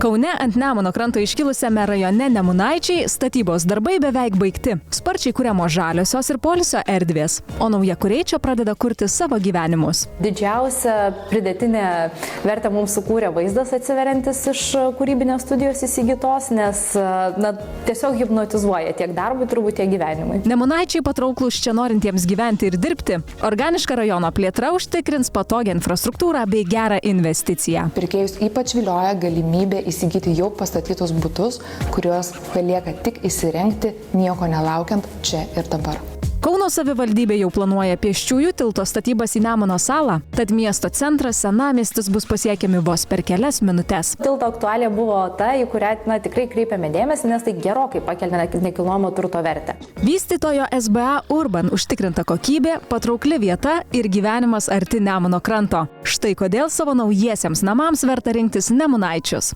Kaune ant Nemuno kranto iškilusiame rajone Nemunaičiai statybos darbai beveik baigti. Sparčiai kuriamos žaliosios ir poilsio erdvės, o naujakuriai čia pradeda kurti savo gyvenimus. Didžiausią pridėtinę vertę mums sukūrė vaizdas atsiveriantis iš kūrybinės studijos įsigytos, nes tiesiog hipnotizuoja tiek darbui, turbūt tiek gyvenimui. Nemunaičiai patrauklūs čia norintiems gyventi ir dirbti. Organiška rajono plėtra užtikrins patogią infrastruktūrą bei gerą investiciją. Pirkėjus ypač vilioja galimybė įsigyti jau pastatytus butus, kuriuos belieka tik įsirengti, nieko nelaukiant čia ir dabar. Kauno savivaldybė jau planuoja pėsčiųjų tilto statybas į Nemuno salą, tad miesto centras, senamiestis bus pasiekiami vos per kelias minutes. Tilto aktualija buvo ta, į kurią tikrai kreipiame dėmesį, nes tai gerokai pakelia nekilnojamo turto vertę. Vystytojo SBA Urban užtikrinta kokybė, patraukli vieta ir gyvenimas arti Nemuno kranto. Štai kodėl savo naujiesiems namams verta rinktis Nemunaičius.